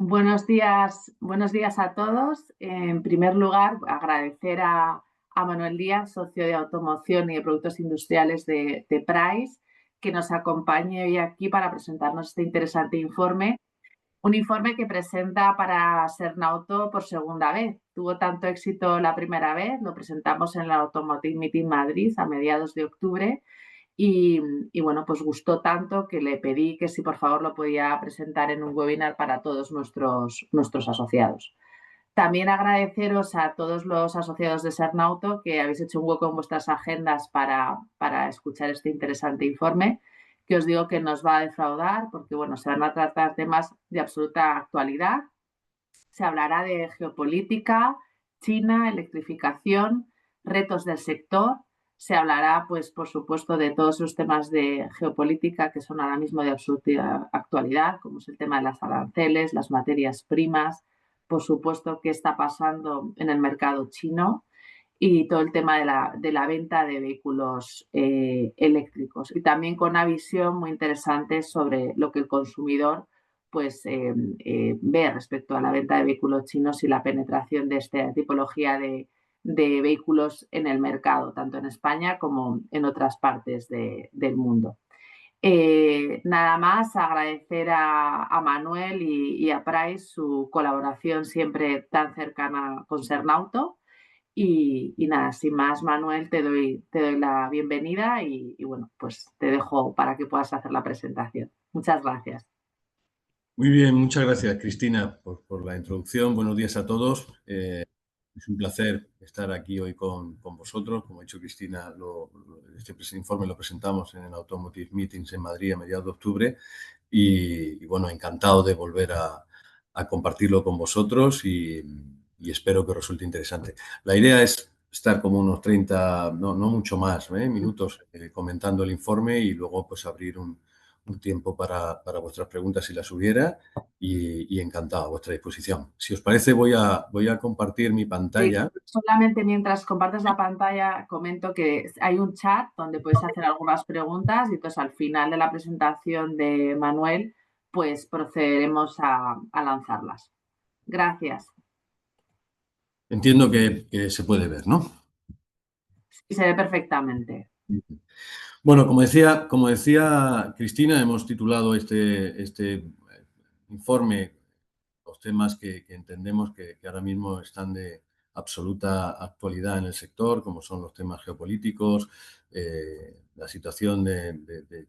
Buenos días a todos. En primer lugar, agradecer a Manuel Díaz, socio de automoción y de productos industriales de Price, que nos acompañe hoy aquí para presentarnos este interesante informe. Un informe que presenta para Sernauto por segunda vez. Tuvo tanto éxito la primera vez, lo presentamos en la Automotive Meeting Madrid a mediados de octubre y, bueno, pues gustó tanto que le pedí que si por favor lo podía presentar en un webinar para todos nuestros asociados. También agradeceros a todos los asociados de Sernauto que habéis hecho un hueco en vuestras agendas para escuchar este interesante informe, que os digo que nos va a defraudar porque, bueno, se van a tratar temas de absoluta actualidad. Se hablará de geopolítica, China, electrificación, retos del sector. Se hablará, pues, por supuesto, de todos los temas de geopolítica que son ahora mismo de absoluta actualidad, como es el tema de las aranceles, las materias primas, por supuesto, qué está pasando en el mercado chino y todo el tema de la venta de vehículos eléctricos. Y también con una visión muy interesante sobre lo que el consumidor pues ve respecto a la venta de vehículos chinos y la penetración de esta tipología de vehículos en el mercado, tanto en España como en otras partes del mundo. Nada más, agradecer a Manuel y a Price su colaboración siempre tan cercana con Sernauto. Y nada, sin más, Manuel, te doy la bienvenida y bueno, pues te dejo para que puedas hacer la presentación. Muchas gracias. Muy bien, muchas gracias, Cristina, por la introducción. Buenos días a todos. Es un placer estar aquí hoy con vosotros. Como ha dicho Cristina, este informe lo presentamos en el Automotive Meetings en Madrid a mediados de octubre y bueno, encantado de volver a compartirlo con vosotros y espero que os resulte interesante. La idea es estar como unos 30, no mucho más, minutos comentando el informe y luego pues abrir un tiempo para vuestras preguntas si las hubiera y encantado a vuestra disposición. Si os parece, voy a compartir mi pantalla. Solamente mientras compartes la pantalla, comento que hay un chat donde podéis hacer algunas preguntas y entonces al final de la presentación de Manuel, pues procederemos a lanzarlas. Gracias. Entiendo que se puede ver, ¿no? Sí, se ve perfectamente. Bueno, como decía Cristina, hemos titulado este informe los temas que entendemos que ahora mismo están de absoluta actualidad en el sector, como son los temas geopolíticos, la situación de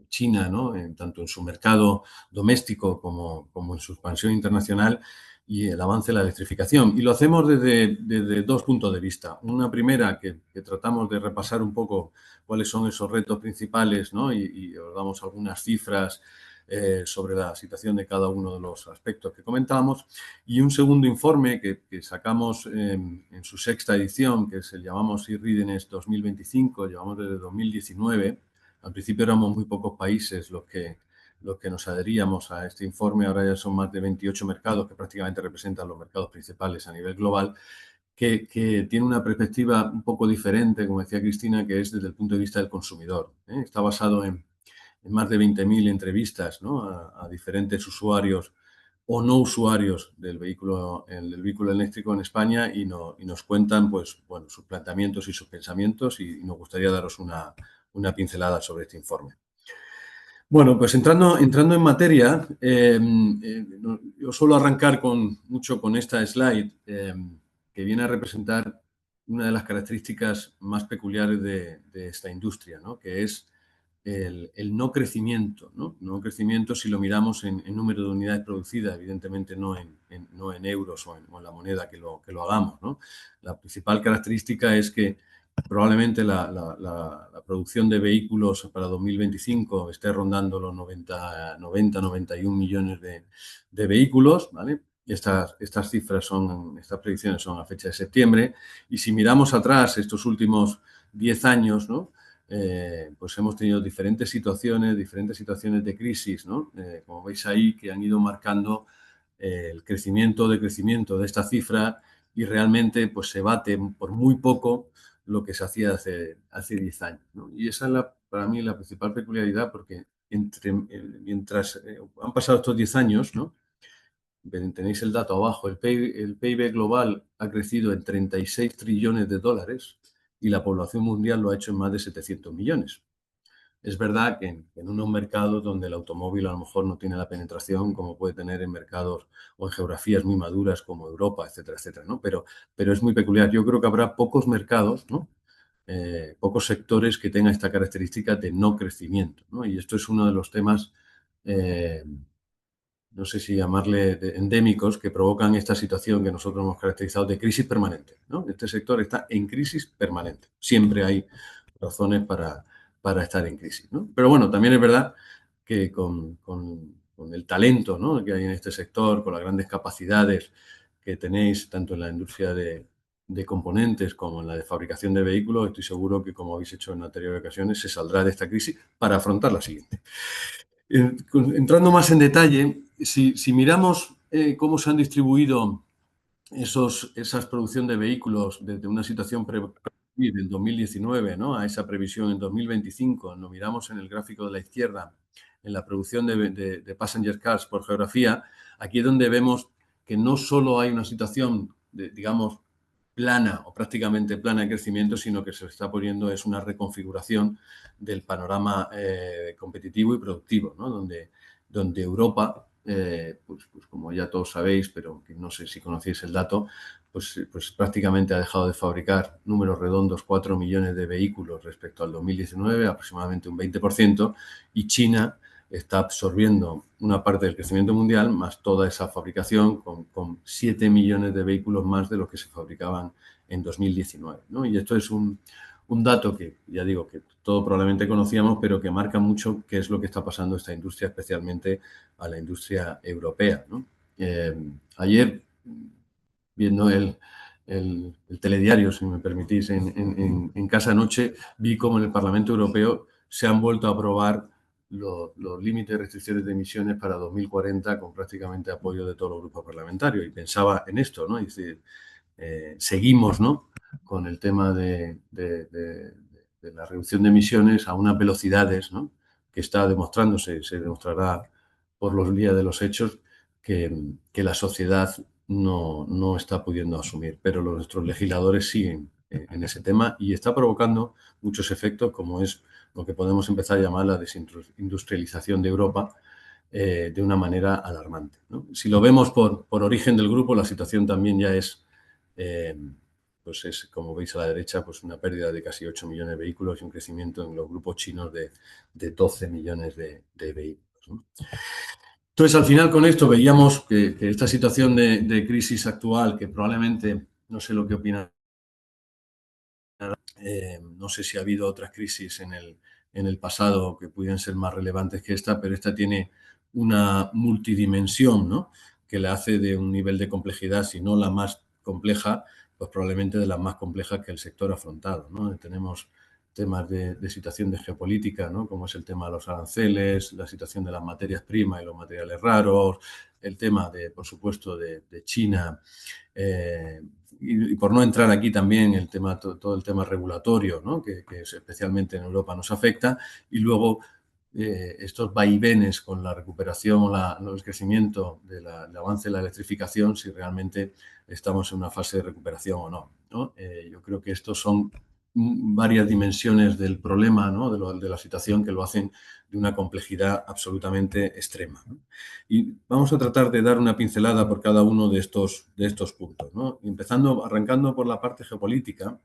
China, ¿no? Tanto en su mercado doméstico como en su expansión internacional y el avance de la electrificación. Y lo hacemos desde dos puntos de vista. Una primera, que tratamos de repasar un poco cuáles son esos retos principales, ¿no? Y os damos algunas cifras sobre la situación de cada uno de los aspectos que comentábamos. Y un segundo informe que sacamos en su sexta edición, que es el llamamos e-Readiness 2025, llevamos desde 2019. Al principio éramos muy pocos países los que nos adheríamos a este informe. Ahora ya son más de 28 mercados que prácticamente representan los mercados principales a nivel global, que tiene una perspectiva un poco diferente, como decía Cristina, que es desde el punto de vista del consumidor. Está basado en más de 20.000 entrevistas, ¿no? a diferentes usuarios o no usuarios del vehículo eléctrico en España y nos cuentan pues, bueno, sus planteamientos y sus pensamientos y nos gustaría daros una pincelada sobre este informe. Bueno, pues entrando en materia, yo suelo arrancar mucho con esta slide que viene a representar una de las características más peculiares de esta industria, ¿no? Que es el no crecimiento, ¿no? No crecimiento si lo miramos en número de unidades producidas, evidentemente no en euros o en la moneda que lo hagamos, ¿no? La principal característica es que probablemente la producción de vehículos para 2025 esté rondando los 91 millones de vehículos, ¿vale? Estas predicciones son a fecha de septiembre. Y si miramos atrás estos últimos 10 años, ¿no? Pues hemos tenido diferentes situaciones de crisis, ¿no? Como veis ahí, que han ido marcando el crecimiento de esta cifra y realmente pues se bate por muy poco lo que se hacía hace 10 años, ¿no? Y esa es para mí la principal peculiaridad porque mientras han pasado estos 10 años, ¿no? tenéis el dato abajo, el PIB global ha crecido en 36 trillones de dólares y la población mundial lo ha hecho en más de 700 millones. Es verdad que en unos mercados donde el automóvil a lo mejor no tiene la penetración como puede tener en mercados o en geografías muy maduras como Europa, etcétera, etcétera, ¿no? Pero es muy peculiar. Yo creo que habrá pocos mercados, ¿no? Pocos sectores que tengan esta característica de no crecimiento, ¿no? Y esto es uno de los temas, no sé si llamarle endémicos, que provocan esta situación que nosotros hemos caracterizado de crisis permanente, ¿no? Este sector está en crisis permanente. Siempre hay razones para estar en crisis, ¿no? Pero bueno, también es verdad que con el talento, ¿no?, que hay en este sector, con las grandes capacidades que tenéis tanto en la industria de componentes como en la de fabricación de vehículos, estoy seguro que, como habéis hecho en anteriores ocasiones, se saldrá de esta crisis para afrontar la siguiente. Entrando más en detalle, si miramos cómo se han distribuido esas producción de vehículos desde una situación del 2019, ¿no?, a esa previsión en 2025, lo miramos en el gráfico de la izquierda, en la producción de passenger cars por geografía, aquí es donde vemos que no solo hay una situación, digamos, plana o prácticamente plana de crecimiento, sino que se está poniendo es una reconfiguración del panorama competitivo y productivo, ¿no?, donde Europa, pues como ya todos sabéis, pero que no sé si conocéis el dato, pues prácticamente ha dejado de fabricar, números redondos, 4 millones de vehículos respecto al 2019, aproximadamente un 20%, y China está absorbiendo una parte del crecimiento mundial, más toda esa fabricación, con 7 millones de vehículos más de los que se fabricaban en 2019, ¿no? Y esto es un dato que, ya digo, que todos probablemente conocíamos, pero que marca mucho qué es lo que está pasando a esta industria, especialmente a la industria europea, ¿no? Ayer, viendo el telediario, si me permitís, en casa anoche, vi cómo en el Parlamento Europeo se han vuelto a aprobar los límites de restricciones de emisiones para 2040 con prácticamente apoyo de todos los grupos parlamentarios. Y pensaba en esto, ¿no? Es decir, seguimos, ¿no?, con el tema de la reducción de emisiones a unas velocidades, ¿no?, que está demostrándose, se demostrará por los días de los hechos, que la sociedad no está pudiendo asumir. Pero nuestros legisladores siguen en ese tema y está provocando muchos efectos, como es lo que podemos empezar a llamar la desindustrialización de Europa, de una manera alarmante, ¿no? Si lo vemos por origen del grupo, la situación también ya es, pues es, como veis a la derecha, pues una pérdida de casi 8 millones de vehículos y un crecimiento en los grupos chinos de 12 millones de vehículos, ¿no? Entonces, al final, con esto veíamos que esta situación de crisis actual, que probablemente, no sé lo que opinan, no sé si ha habido otras crisis en el pasado que pudieran ser más relevantes que esta, pero esta tiene una multidimensión, ¿no?, que la hace de un nivel de complejidad, si no la más compleja, pues probablemente de las más complejas que el sector ha afrontado, ¿no? Tenemos temas de situación de geopolítica, ¿no?, como es el tema de los aranceles, la situación de las materias primas y los materiales raros, el tema, por supuesto, de China, y por no entrar aquí también el tema, todo el tema regulatorio, ¿no?, que especialmente en Europa nos afecta, y luego estos vaivenes con la recuperación o el crecimiento del avance de la electrificación, si realmente estamos en una fase de recuperación o no, ¿no? Yo creo que estos son varias dimensiones del problema, ¿no?, de la situación, que lo hacen de una complejidad absolutamente extrema, ¿no? Y vamos a tratar de dar una pincelada por cada uno de estos puntos, ¿no? Arrancando por la parte geopolítica,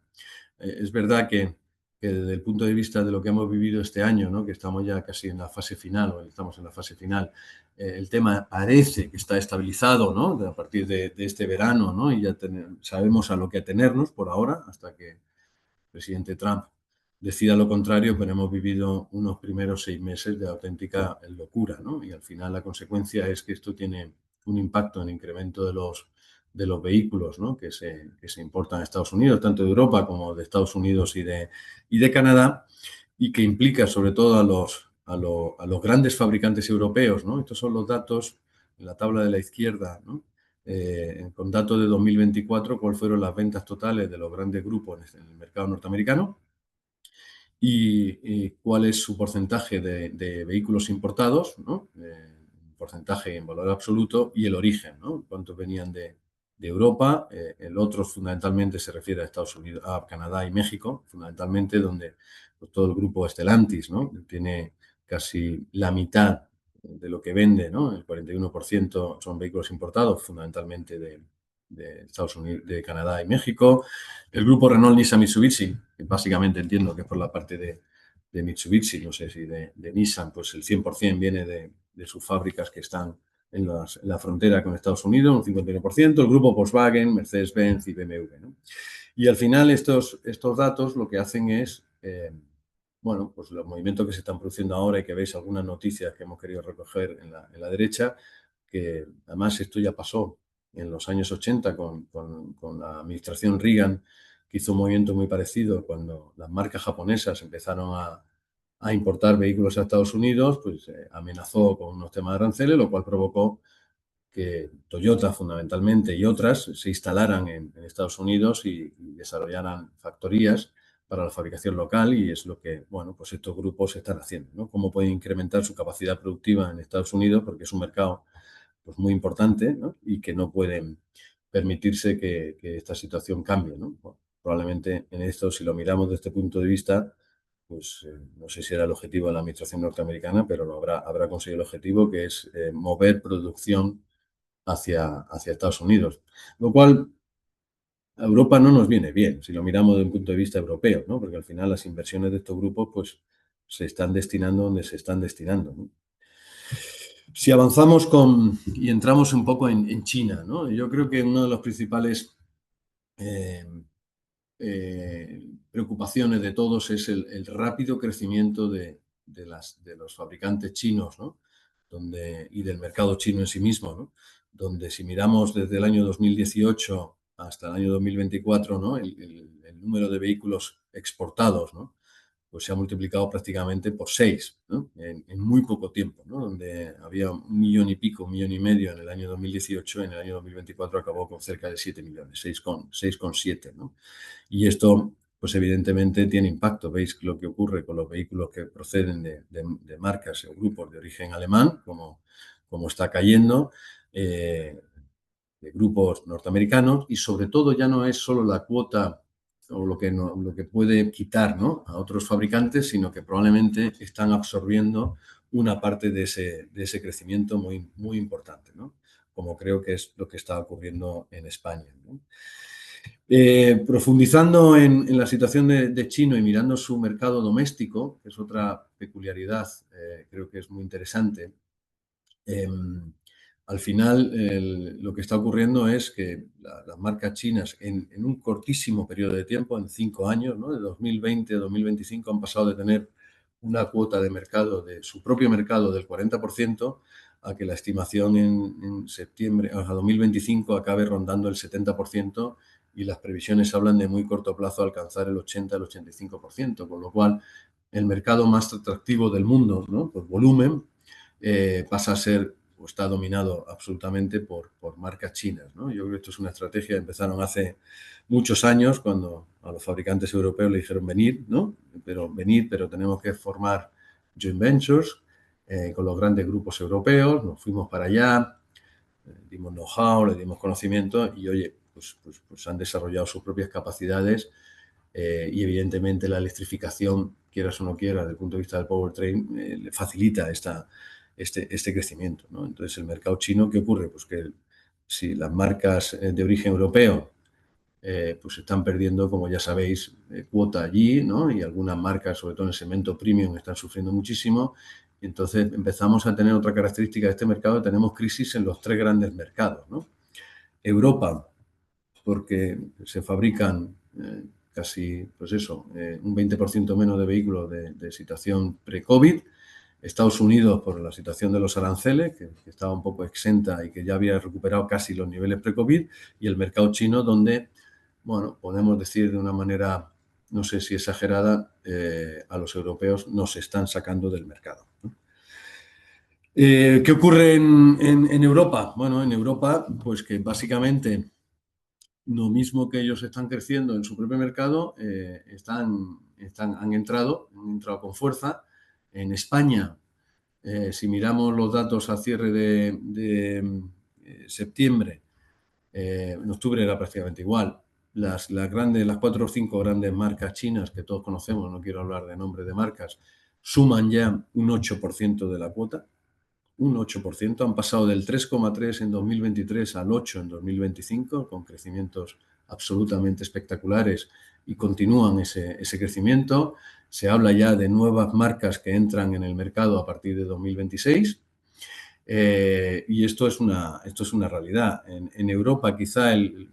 es verdad que desde el punto de vista de lo que hemos vivido este año, ¿no?, que estamos ya casi en la fase final, o estamos en la fase final, el tema parece que está estabilizado, ¿no?, a partir de este verano, ¿no?, y ya sabemos a lo que atenernos por ahora, hasta que el presidente Trump decida lo contrario, pero hemos vivido unos primeros 6 meses de auténtica locura, ¿no? Y al final la consecuencia es que esto tiene un impacto en incremento de los vehículos, ¿no?, que se importan a Estados Unidos, tanto de Europa como de Estados Unidos y de Canadá, y que implica sobre todo a los grandes fabricantes europeos, ¿no? Estos son los datos en la tabla de la izquierda, ¿no? Con datos de 2024, cuáles fueron las ventas totales de los grandes grupos en el mercado norteamericano y cuál es su porcentaje de vehículos importados, ¿no? porcentaje en valor absoluto, y el origen, ¿no? Cuántos venían de Europa. El otro fundamentalmente se refiere a Estados Unidos, a Canadá y México, fundamentalmente donde pues, todo el grupo Stellantis, ¿no? Tiene casi la mitad de lo que vende, ¿no? El 41% son vehículos importados, fundamentalmente de Estados Unidos, de Canadá y México. El grupo Renault, Nissan, Mitsubishi, que básicamente entiendo que es por la parte de Mitsubishi, no sé si de Nissan, pues el 100% viene de sus fábricas que están en la frontera con Estados Unidos, un 51%, el grupo Volkswagen, Mercedes-Benz y BMW, ¿no? Y al final estos datos lo que hacen es, bueno, pues los movimientos que se están produciendo ahora y que veis algunas noticias que hemos querido recoger en la derecha, que además esto ya pasó en los años 80 con la administración Reagan, que hizo un movimiento muy parecido cuando las marcas japonesas empezaron a importar vehículos a Estados Unidos, pues amenazó con unos temas de aranceles, lo cual provocó que Toyota fundamentalmente y otras se instalaran en Estados Unidos y desarrollaran factorías para la fabricación local, y es lo que, bueno, pues estos grupos están haciendo, ¿no? Cómo pueden incrementar su capacidad productiva en Estados Unidos, porque es un mercado pues, muy importante, ¿no? Y que no pueden permitirse que esta situación cambie, ¿no? Bueno, probablemente en esto, si lo miramos desde este punto de vista, pues no sé si era el objetivo de la administración norteamericana, pero habrá conseguido el objetivo, que es mover producción hacia Estados Unidos, lo cual a Europa no nos viene bien, si lo miramos desde un punto de vista europeo, ¿no? Porque al final las inversiones de estos grupos pues, se están destinando donde se están destinando, ¿no? Si avanzamos y entramos un poco en China, ¿no? Yo creo que uno de los principales eh, preocupaciones de todos es el rápido crecimiento de los fabricantes chinos, ¿no? Y del mercado chino en sí mismo, ¿no? Donde si miramos desde el año 2018 hasta el año 2024, ¿no? El número de vehículos exportados, ¿no? Pues se ha multiplicado prácticamente por 6, ¿no? En muy poco tiempo, ¿no? Donde había 1,5 millones, 1,5 millones en el año 2018, en el año 2024 acabó con cerca de 7 millones, 6,7, ¿no? Y esto, pues evidentemente tiene impacto. Veis lo que ocurre con los vehículos que proceden de marcas o grupos de origen alemán, como está cayendo, de grupos norteamericanos, y sobre todo ya no es solo la cuota o lo que puede quitar, ¿no? A otros fabricantes, sino que probablemente están absorbiendo una parte de ese crecimiento muy, muy importante, ¿no? Como creo que es lo que está ocurriendo en España, ¿no? Profundizando en la situación de China y mirando su mercado doméstico, que es otra peculiaridad, creo que es muy interesante. Al final, lo que está ocurriendo es que las marcas chinas en un cortísimo periodo de tiempo, en 5 años, ¿no? De 2020 a 2025, han pasado de tener una cuota de mercado, de su propio mercado, del 40%, a que la estimación en septiembre a 2025 acabe rondando el 70%, y las previsiones hablan de muy corto plazo alcanzar el 80, el 85%, con lo cual el mercado más atractivo del mundo, ¿no? Por volumen, pasa a ser o está dominado absolutamente por marcas chinas, ¿no? Yo creo que esto es una estrategia que empezaron hace muchos años, cuando a los fabricantes europeos le dijeron venir, ¿no? Pero tenemos que formar joint ventures con los grandes grupos europeos. Nos fuimos para allá, dimos know-how, le dimos conocimiento y, oye, pues han desarrollado sus propias capacidades, y evidentemente la electrificación, quieras o no quieras, desde el punto de vista del powertrain, le facilita este crecimiento, ¿no? Entonces, el mercado chino, ¿qué ocurre? Pues que si las marcas de origen europeo pues están perdiendo, como ya sabéis, cuota allí, ¿no? Y algunas marcas, sobre todo en el segmento premium, están sufriendo muchísimo. Y entonces empezamos a tener otra característica de este mercado: tenemos crisis en los 3 grandes mercados, ¿no? Europa, porque se fabrican casi, pues eso, un 20% menos de vehículos de situación pre-COVID. Estados Unidos, por la situación de los aranceles, que estaba un poco exenta y que ya había recuperado casi los niveles pre-COVID. Y el mercado chino, donde, bueno, podemos decir de una manera, no sé si exagerada, a los europeos nos están sacando del mercado, ¿no? ¿Qué ocurre en Europa? Bueno, en Europa, pues que básicamente lo mismo que ellos están creciendo en su propio mercado, han entrado con fuerza. En España Si miramos los datos a cierre de septiembre, en octubre era prácticamente igual. Las 4 o 5 grandes marcas chinas que todos conocemos, no quiero hablar de nombre de marcas, suman ya un 8% de la cuota. Un 8%, han pasado del 3,3 en 2023 al 8 en 2025, con crecimientos absolutamente espectaculares y continúan ese crecimiento. Se habla ya de nuevas marcas que entran en el mercado a partir de 2026. Y esto es una realidad. En Europa quizá el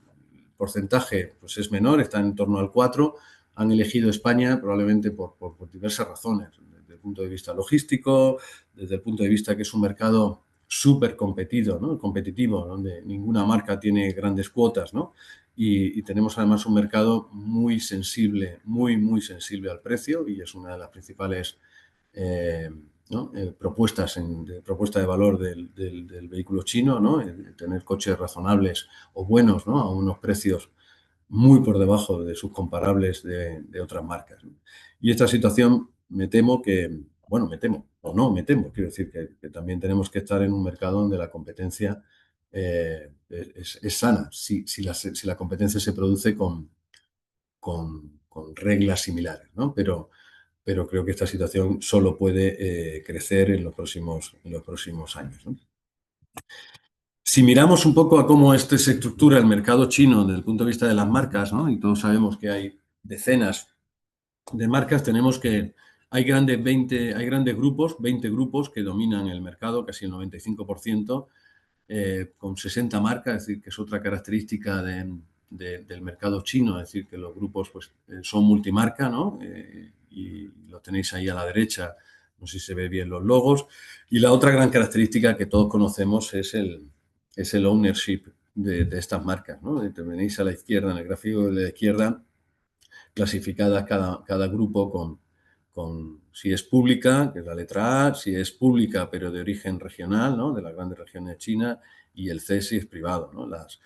porcentaje pues es menor, está en torno al 4. Han elegido España probablemente por diversas razones, desde el punto de vista logístico, desde el punto de vista que es un mercado súper competido, ¿no? Competitivo, donde ninguna marca tiene grandes cuotas, ¿no? Y tenemos además un mercado muy sensible, muy sensible al precio, y es una de las principales ¿no? Propuesta de valor del vehículo chino, ¿no? Tener coches razonables o buenos, ¿no? A unos precios muy por debajo de sus comparables de otras marcas, ¿no? Y esta situación me temo que, bueno, me temo, o no me temo, quiero decir que también tenemos que estar en un mercado donde la competencia es sana, si la competencia se produce con reglas similares, ¿no? Pero creo que esta situación solo puede crecer en los próximos años, ¿no? Si miramos un poco a cómo se estructura el mercado chino desde el punto de vista de las marcas, ¿no? Y todos sabemos que hay decenas de marcas, tenemos que hay grandes grupos, 20 grupos que dominan el mercado, casi el 95%, con 60 marcas, es decir, que es otra característica del mercado chino, es decir, que los grupos pues, son multimarca, ¿no? Y lo tenéis ahí a la derecha, no sé si se ve bien los logos. Y la otra gran característica que todos conocemos es el ownership de estas marcas, ¿no? Tenéis a la izquierda, en el gráfico de la izquierda, clasificadas cada grupo con si es pública, que es la letra A, si es pública pero de origen regional, ¿no? De las grandes regiones de China, y el C si es privado, ¿no? Las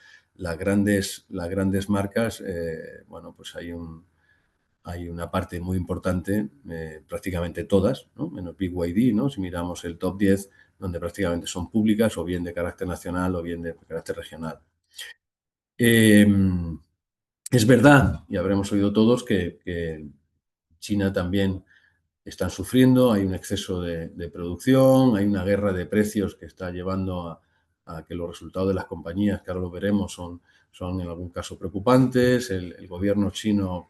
grandes marcas, bueno, pues hay una parte muy importante, prácticamente todas, ¿no? Menos BYD, ¿no? Si miramos el top 10, donde prácticamente son públicas o bien de carácter nacional o bien de carácter regional. Es verdad, y habremos oído todos, que China también están sufriendo, hay un exceso de producción, hay una guerra de precios que está llevando a que los resultados de las compañías, que ahora lo veremos, son en algún caso preocupantes. El gobierno chino,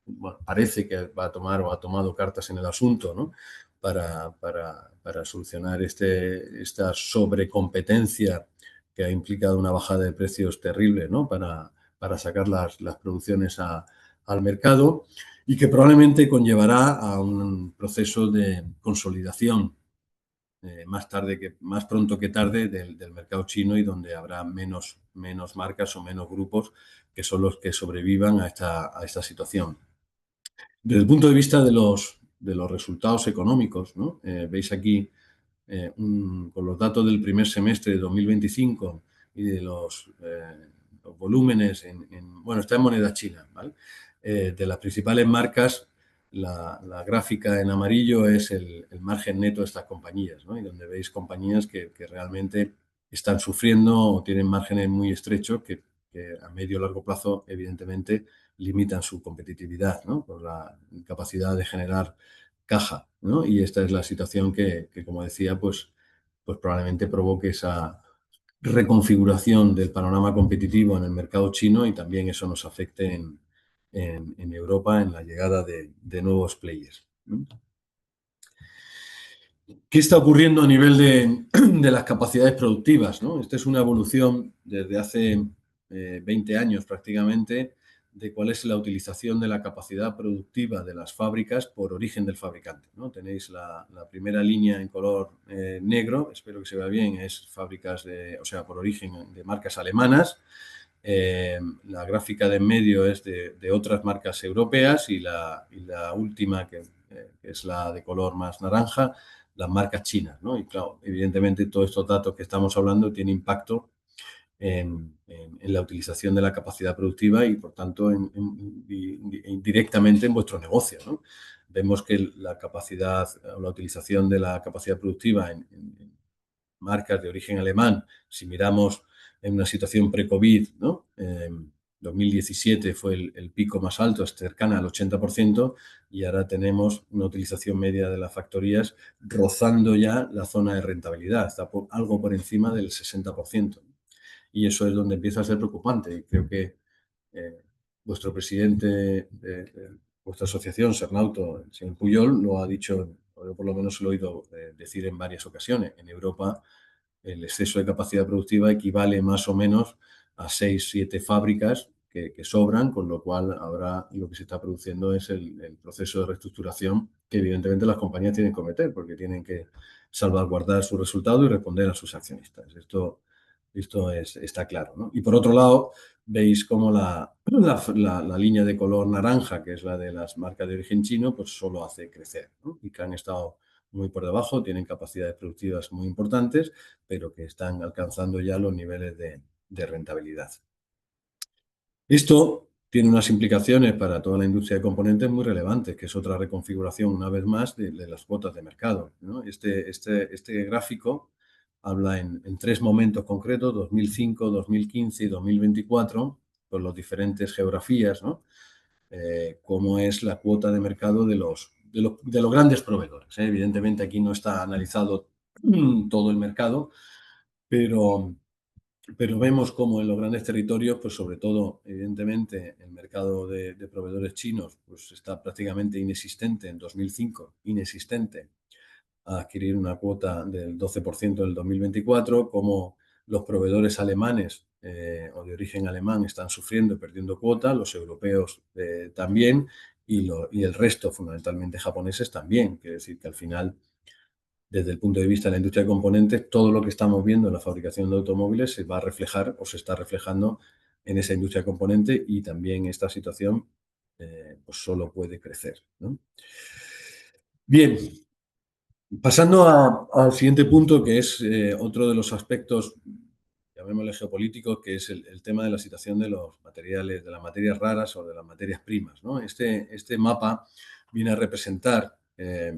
bueno, parece que va a tomar o ha tomado cartas en el asunto, ¿no? para solucionar esta sobrecompetencia que ha implicado una bajada de precios terrible, ¿no? Para sacar las producciones al mercado, y que probablemente conllevará a un proceso de consolidación más pronto que tarde del mercado chino, y donde habrá menos marcas o menos grupos que son los que sobrevivan a esta situación. Desde el punto de vista de los resultados económicos, ¿no? Veis aquí con los datos del primer semestre de 2025 y de los volúmenes bueno, está en moneda china, ¿vale? De las principales marcas, la gráfica en amarillo es el margen neto de estas compañías, ¿no? Y donde veis compañías que realmente están sufriendo o tienen márgenes muy estrechos que a medio o largo plazo, evidentemente, limitan su competitividad, ¿no? Por la capacidad de generar caja, ¿no? Y esta es la situación que como decía, pues probablemente provoque esa reconfiguración del panorama competitivo en el mercado chino, y también eso nos afecte en Europa en la llegada de nuevos players, ¿no? ¿Qué está ocurriendo a nivel de las capacidades productivas, ¿no? Esta es una evolución desde hace 20 años prácticamente, de cuál es la utilización de la capacidad productiva de las fábricas por origen del fabricante, ¿no? Tenéis la primera línea en color negro, espero que se vea bien, es fábricas por origen de marcas alemanas. La gráfica de en medio es de otras marcas europeas, y la última, que es la de color más naranja, las marcas chinas, ¿no? Y claro, evidentemente todos estos datos que estamos hablando tienen impacto en la utilización de la capacidad productiva y, por tanto, indirectamente en vuestro negocio, ¿no? vemos que la capacidad o la utilización de la capacidad productiva en marcas de origen alemán, si miramos en una situación pre-COVID, ¿no? 2017 fue el pico más alto, cercana al 80%, y ahora tenemos una utilización media de las factorías rozando ya la zona de rentabilidad, está algo por encima del 60%. Y eso es donde empieza a ser preocupante. Y creo que vuestro presidente de vuestra asociación, Sernauto, el señor Puyol, lo ha dicho, o yo por lo menos lo he oído decir en varias ocasiones. En Europa el exceso de capacidad productiva equivale más o menos a 6, 7 fábricas que sobran, con lo cual ahora lo que se está produciendo es el proceso de reestructuración que evidentemente las compañías tienen que cometer porque tienen que salvaguardar su resultado y responder a sus accionistas. Esto está claro, ¿no? Y por otro lado, veis cómo la línea de color naranja, que es la de las marcas de origen chino, pues solo hace crecer, ¿no? Y que han estado muy por debajo, tienen capacidades productivas muy importantes, pero que están alcanzando ya los niveles de rentabilidad. Esto tiene unas implicaciones para toda la industria de componentes muy relevantes, que es otra reconfiguración, una vez más, de las cuotas de mercado, ¿no? Este gráfico habla en 3 momentos concretos, 2005, 2015 y 2024, con las diferentes geografías, ¿no? Cómo es la cuota de mercado de los grandes proveedores, ¿eh? Evidentemente aquí no está analizado todo el mercado, pero vemos cómo en los grandes territorios, pues sobre todo, evidentemente, el mercado de proveedores chinos pues está prácticamente inexistente en 2005, inexistente, a adquirir una cuota del 12% del 2024, como los proveedores alemanes o de origen alemán están sufriendo, perdiendo cuota, los europeos también, y el resto, fundamentalmente japoneses, también. Quiere decir que al final, desde el punto de vista de la industria de componentes, todo lo que estamos viendo en la fabricación de automóviles se va a reflejar o se está reflejando en esa industria de componentes, y también esta situación pues solo puede crecer, ¿no? Bien, pasando al siguiente punto, que es otro de los aspectos, llamémosle geopolíticos, que es el tema de la situación de los materiales, de las materias raras o de las materias primas, ¿no? Este mapa viene a representar eh,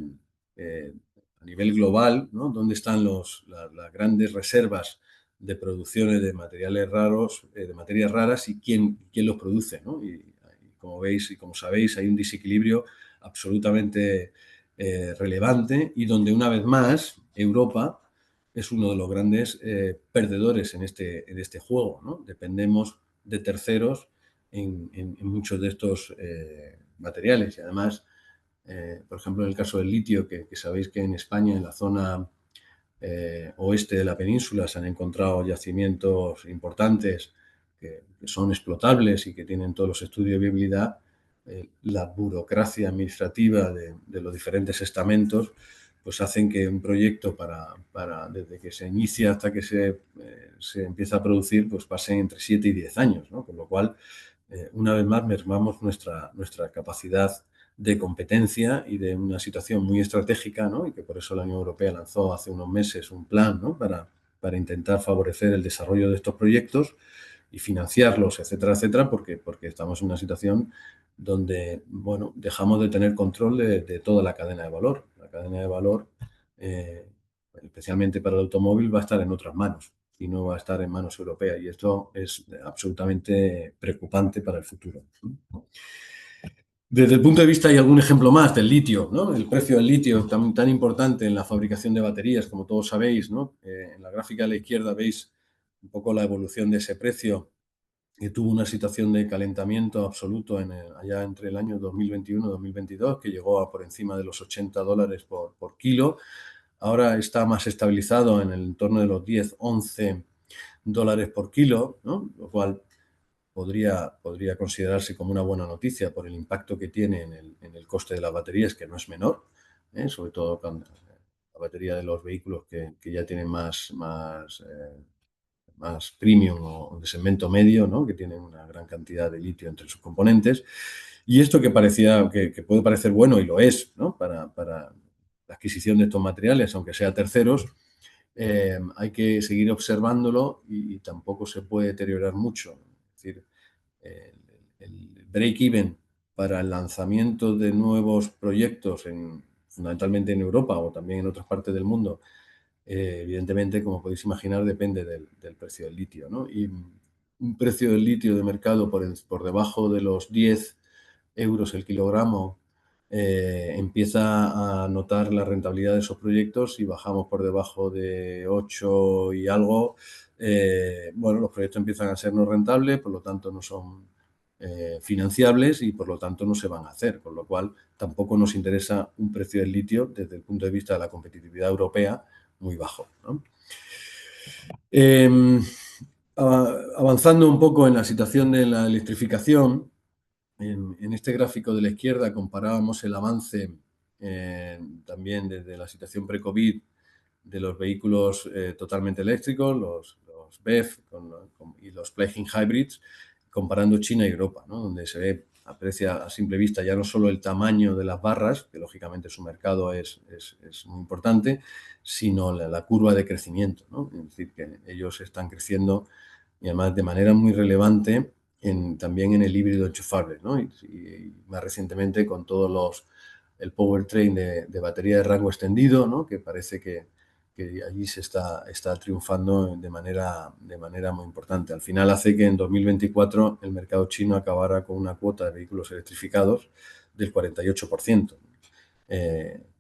a nivel global, ¿no? Dónde están las grandes reservas de producciones de materiales raros, de materias raras, y quién los produce, ¿no? Y como veis y como sabéis, hay un desequilibrio absolutamente relevante, y donde una vez más Europa es uno de los grandes perdedores en este juego, ¿no? Dependemos de terceros en muchos de estos materiales, y además, por ejemplo, en el caso del litio, que sabéis que en España, en la zona oeste de la península, se han encontrado yacimientos importantes que son explotables y que tienen todos los estudios de viabilidad. La burocracia administrativa de los diferentes estamentos pues hacen que un proyecto desde que se inicia hasta que se empieza a producir, pues pasen entre 7 y 10 años, ¿no? Con lo cual, una vez más, mermamos nuestra capacidad de competencia y de una situación muy estratégica, ¿no? Y que por eso la Unión Europea lanzó hace unos meses un plan, ¿no? para intentar favorecer el desarrollo de estos proyectos y financiarlos, etcétera, etcétera, porque estamos en una situación donde, bueno, dejamos de tener control de toda la cadena de valor. La cadena de valor, especialmente para el automóvil, va a estar en otras manos y no va a estar en manos europeas, y esto es absolutamente preocupante para el futuro. Desde el punto de vista, hay algún ejemplo más del litio, ¿no? El precio del litio, tan importante en la fabricación de baterías, como todos sabéis, ¿no? En la gráfica a la izquierda veis un poco la evolución de ese precio, que tuvo una situación de calentamiento absoluto allá entre el año 2021 y 2022, que llegó a por encima de los $80 por kilo. Ahora está más estabilizado en el entorno de los 10, $11 por kilo, ¿no? Lo cual podría considerarse como una buena noticia por el impacto que tiene en el coste de las baterías, que no es menor, sobre todo con la batería de los vehículos que ya tienen más premium o de segmento medio, ¿no? Que tienen una gran cantidad de litio entre sus componentes. Y esto que parecía que puede parecer bueno, y lo es, ¿no? Para la adquisición de estos materiales, aunque sea terceros, hay que seguir observándolo, y tampoco se puede deteriorar mucho. Es decir, el break-even para el lanzamiento de nuevos proyectos, fundamentalmente en Europa o también en otras partes del mundo, evidentemente, como podéis imaginar, depende del precio del litio, ¿no? Y un precio del litio de mercado por debajo de los 10 euros el kilogramo, empieza a notar la rentabilidad de esos proyectos. Y bajamos por debajo de 8 y algo, bueno, los proyectos empiezan a ser no rentables, por lo tanto no son financiables y por lo tanto no se van a hacer, con lo cual tampoco nos interesa un precio del litio desde el punto de vista de la competitividad europea muy bajo, ¿no? Avanzando un poco en la situación de la electrificación, en este gráfico de la izquierda comparábamos el avance también desde la situación pre-COVID de los vehículos totalmente eléctricos, los BEV y los plug-in hybrids, comparando China y Europa, ¿no? Donde se ve, aprecia a simple vista ya no solo el tamaño de las barras, que lógicamente su mercado es muy importante, sino la curva de crecimiento, ¿no? Es decir, que ellos están creciendo y además de manera muy relevante también en el híbrido enchufable, ¿no? Y más recientemente con el powertrain de batería de rango extendido, ¿no? Que parece que allí se está triunfando de manera muy importante. Al final hace que en 2024 el mercado chino acabara con una cuota de vehículos electrificados del 48%,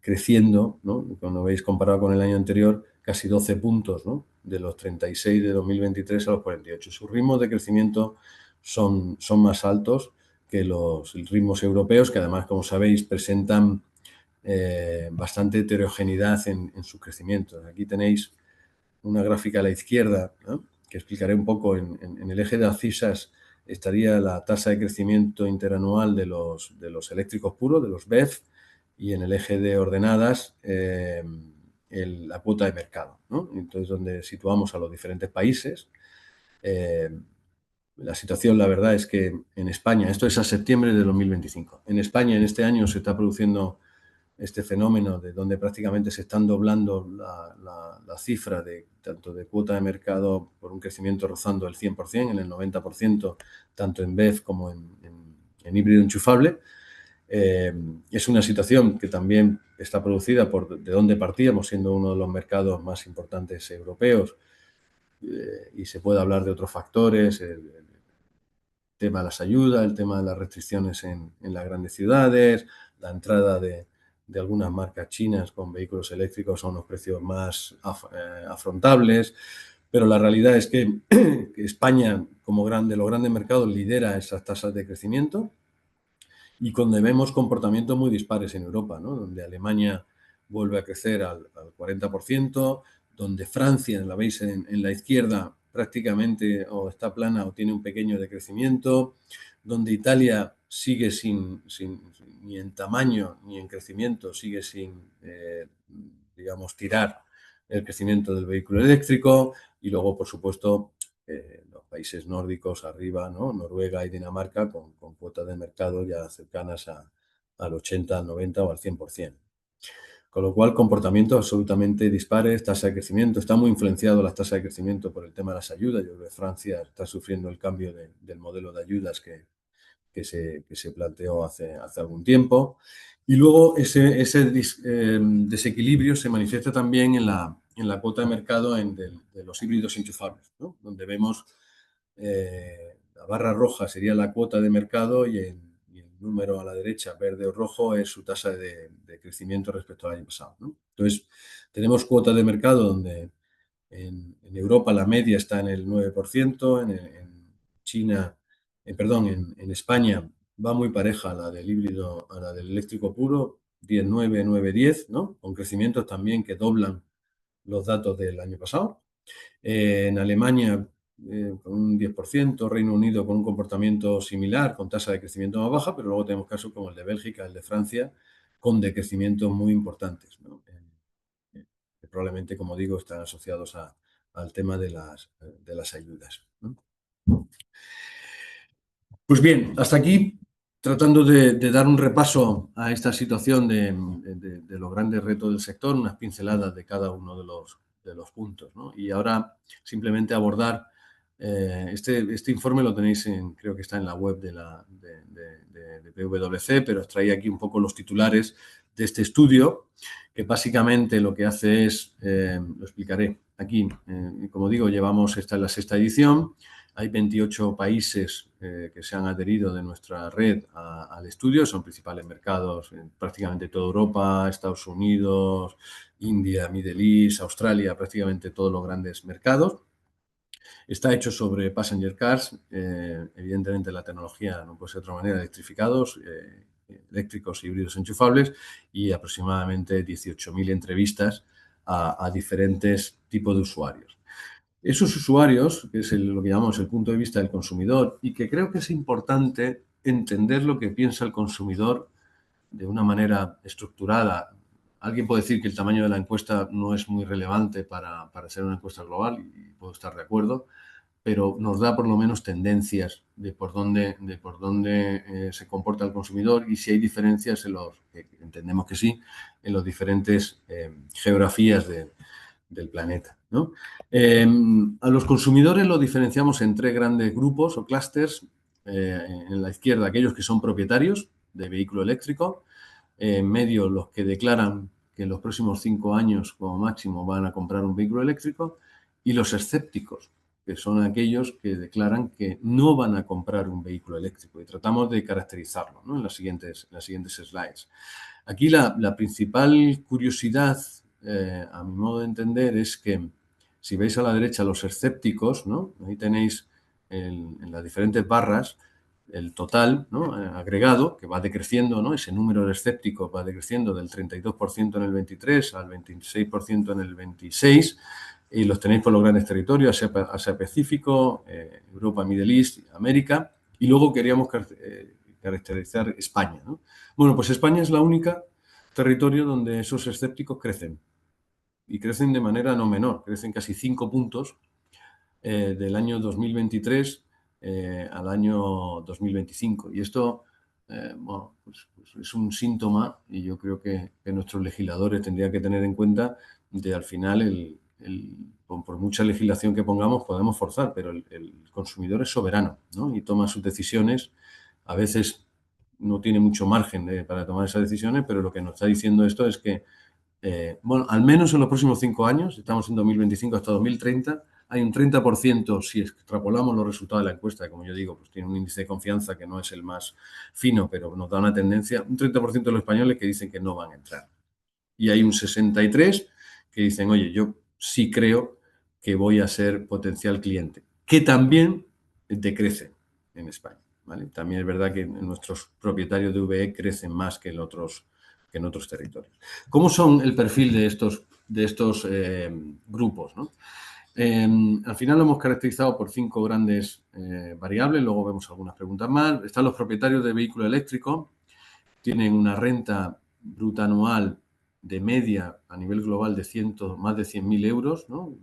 creciendo, ¿no? Cuando veis comparado con el año anterior, casi 12 puntos, ¿no? De los 36 de 2023 a los 48. Sus ritmos de crecimiento son más altos que los ritmos europeos, que además, como sabéis, presentan bastante heterogeneidad en sus crecimientos. Aquí tenéis una gráfica a la izquierda, ¿no? Que explicaré un poco. En el eje de abscisas estaría la tasa de crecimiento interanual de los eléctricos puros, de los BEV, y en el eje de ordenadas la cuota de mercado, ¿no? Entonces, donde situamos a los diferentes países. La situación, la verdad, es que en España, esto es a septiembre de 2025, en España en este año se está produciendo este fenómeno de donde prácticamente se están doblando la cifra tanto de cuota de mercado por un crecimiento rozando el 100%, en el 90%, tanto en BEV como en híbrido enchufable. Es una situación que también está producida por de dónde partíamos, siendo uno de los mercados más importantes europeos, y se puede hablar de otros factores, el tema de las ayudas, el tema de las restricciones en las grandes ciudades, la entrada de algunas marcas chinas con vehículos eléctricos a unos precios más afrontables, pero la realidad es que España, como de los grandes mercados, lidera esas tasas de crecimiento, y donde vemos comportamientos muy dispares en Europa, ¿no? Donde Alemania vuelve a crecer al 40%, donde Francia, la veis en la izquierda, prácticamente o está plana o tiene un pequeño decrecimiento, donde Italia sigue ni en tamaño ni en crecimiento, sigue sin, digamos, tirar el crecimiento del vehículo eléctrico, y luego, por supuesto, los países nórdicos arriba, ¿no? Noruega y Dinamarca con cuotas de mercado ya cercanas al 80, al 90 o al 100%. Con lo cual, comportamientos absolutamente dispares, tasa de crecimiento. Está muy influenciado la tasa de crecimiento por el tema de las ayudas. Yo creo que Francia está sufriendo el cambio del modelo de ayudas que se planteó hace algún tiempo. Y luego ese desequilibrio se manifiesta también en la cuota de mercado de los híbridos enchufables, ¿no? Donde vemos la barra roja sería la cuota de mercado, y el número a la derecha, verde o rojo, es su tasa de crecimiento respecto al año pasado, ¿no? Entonces, tenemos cuotas de mercado donde en Europa la media está en el 9%, en China, en España va muy pareja a la del híbrido, a la del eléctrico puro, 10,9, 9,10, ¿no? Con crecimientos también que doblan los datos del año pasado. En Alemania con un 10%, Reino Unido con un comportamiento similar, con tasa de crecimiento más baja, pero luego tenemos casos como el de Bélgica, el de Francia, con decrecimientos muy importantes, ¿no? Que probablemente, como digo, están asociados al tema de las ayudas, ¿no? Pues bien, hasta aquí, tratando de dar un repaso a esta situación de los grandes retos del sector, unas pinceladas de cada uno de los puntos, ¿no? Y ahora simplemente abordar Este informe lo tenéis creo que está en la web de PwC, pero os traía aquí un poco los titulares de este estudio, que básicamente lo que hace es, lo explicaré aquí, como digo, esta es la sexta edición, hay 28 países que se han adherido de nuestra red al estudio, son principales mercados en prácticamente toda Europa, Estados Unidos, India, Middle East, Australia, prácticamente todos los grandes mercados. Está hecho sobre passenger cars, evidentemente la tecnología no puede ser de otra manera, electrificados, eléctricos, híbridos enchufables y aproximadamente 18.000 entrevistas a diferentes tipos de usuarios. Esos usuarios, que es lo que llamamos el punto de vista del consumidor y que creo que es importante entender lo que piensa el consumidor de una manera estructurada. Alguien puede decir que el tamaño de la encuesta no es muy relevante para ser una encuesta global y puedo estar de acuerdo, pero nos da por lo menos tendencias de por dónde se comporta el consumidor y si hay diferencias que entendemos que sí, en las diferentes geografías del planeta, ¿no? A los consumidores los diferenciamos en tres grandes grupos o clústeres. En la izquierda, aquellos que son propietarios de vehículo eléctrico. En medio, los que declaran que en los próximos 5 años, como máximo, van a comprar un vehículo eléctrico. Y los escépticos, que son aquellos que declaran que no van a comprar un vehículo eléctrico. Y tratamos de caracterizarlo, ¿no? en las siguientes slides. Aquí la principal curiosidad, a mi modo de entender, es que si veis a la derecha los escépticos, ¿no? Ahí tenéis en las diferentes barras el total, ¿no? Agregado, que va decreciendo, ¿no? Ese número de escépticos va decreciendo del 32% en el 23 al 26% en el 26, y los tenéis por los grandes territorios, Asia-Pacífico, Europa, Middle East, América, y luego queríamos caracterizar España, ¿no? Bueno, pues España es la única territorio donde esos escépticos crecen, y crecen de manera no menor, crecen casi 5 puntos del año 2023 al año 2025. Y esto, bueno, pues es un síntoma, y yo creo que nuestros legisladores tendrían que tener en cuenta de al final por mucha legislación que pongamos podemos forzar, pero el consumidor es soberano, ¿no? Y toma sus decisiones. A veces no tiene mucho margen para tomar esas decisiones, pero lo que nos está diciendo esto es que bueno, al menos en los próximos 5 años, estamos en 2025 hasta 2030, hay un 30%, si extrapolamos los resultados de la encuesta, que como yo digo, pues tiene un índice de confianza que no es el más fino, pero nos da una tendencia, un 30% de los españoles que dicen que no van a entrar. Y hay un 63% que dicen, oye, yo sí creo que voy a ser potencial cliente, que también decrece en España, ¿vale? También es verdad que nuestros propietarios de VE crecen más que en otros territorios. ¿Cómo son el perfil de estos grupos, ¿no? Al final lo hemos caracterizado por 5 grandes variables, luego vemos algunas preguntas más. Están los propietarios de vehículo eléctrico, tienen una renta bruta anual de media a nivel global de más de 100.000 euros, ¿no?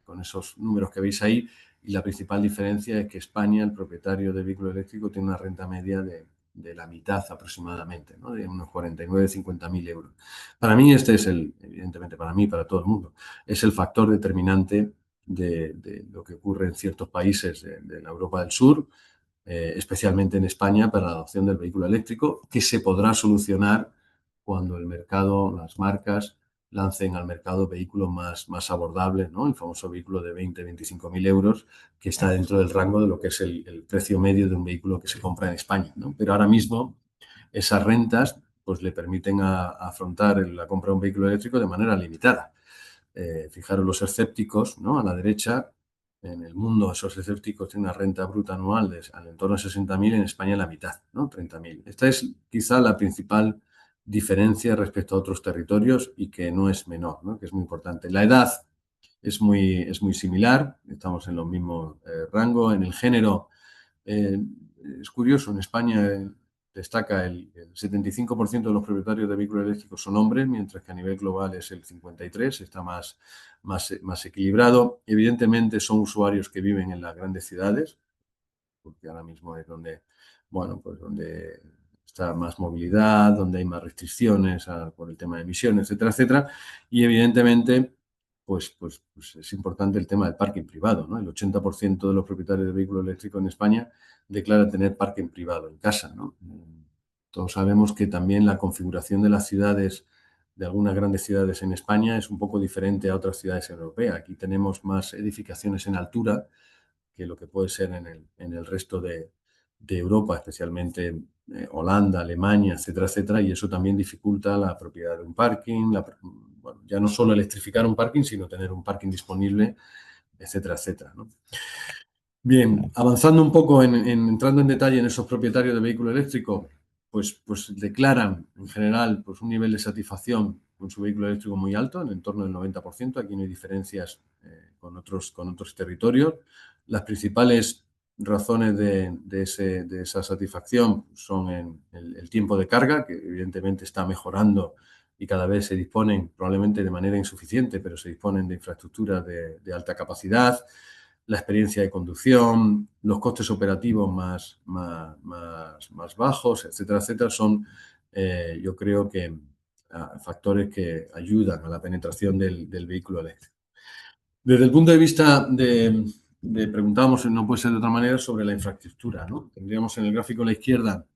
Con esos números que veis ahí, y la principal diferencia es que España, el propietario de vehículo eléctrico, tiene una renta media de la mitad aproximadamente, ¿no? De unos 49, 50.000 euros. Para mí evidentemente para mí, para todo el mundo, es el factor determinante de lo que ocurre en ciertos países de la Europa del Sur, especialmente en España, para la adopción del vehículo eléctrico, que se podrá solucionar cuando el mercado, las marcas, lancen al mercado vehículos más abordables, ¿no? El famoso vehículo de 20, 25.000 euros, que está dentro del rango de lo que es el precio medio de un vehículo que se compra en España, ¿no? Pero ahora mismo esas rentas pues le permiten afrontar la compra de un vehículo eléctrico de manera limitada. Fijaros los escépticos, ¿no? A la derecha, en el mundo esos escépticos tienen una renta bruta anual al entorno de 60.000, en España la mitad, ¿no? 30.000. Esta es quizá la principal diferencia respecto a otros territorios y que no es menor, ¿no? Que es muy importante. La edad es muy similar, estamos en los mismos rangos. En el género, eh, es curioso, en España destaca el 75% de los propietarios de vehículos eléctricos son hombres, mientras que a nivel global es el 53%, está más equilibrado. Evidentemente son usuarios que viven en las grandes ciudades, porque ahora mismo es donde está más movilidad, donde hay más restricciones por el tema de emisiones, etcétera, etcétera. Y evidentemente pues es importante el tema del parking privado, ¿no? El 80% de los propietarios de vehículos eléctricos en España declara tener parking privado en casa, ¿no? Todos sabemos que también la configuración de las ciudades, de algunas grandes ciudades en España, es un poco diferente a otras ciudades europeas. Aquí tenemos más edificaciones en altura que lo que puede ser en el resto de Europa, especialmente Holanda, Alemania, etcétera, etcétera, y eso también dificulta la propiedad de un parking, bueno, ya no solo electrificar un parking, sino tener un parking disponible, etcétera, etcétera, ¿no? Bien, avanzando un poco, entrando en detalle en esos propietarios de vehículo eléctrico, pues declaran en general pues un nivel de satisfacción con su vehículo eléctrico muy alto, en torno del 90%. Aquí no hay diferencias con otros territorios. Las principales razones de esa satisfacción son el tiempo de carga, que evidentemente está mejorando y cada vez se disponen, probablemente de manera insuficiente, pero se disponen de infraestructuras de alta capacidad, la experiencia de conducción, los costes operativos más bajos, etcétera, etcétera, son, yo creo que, factores que ayudan a la penetración del vehículo eléctrico. Desde el punto de vista preguntábamos, no puede ser de otra manera, sobre la infraestructura, ¿no? Tendríamos en el gráfico a la izquierda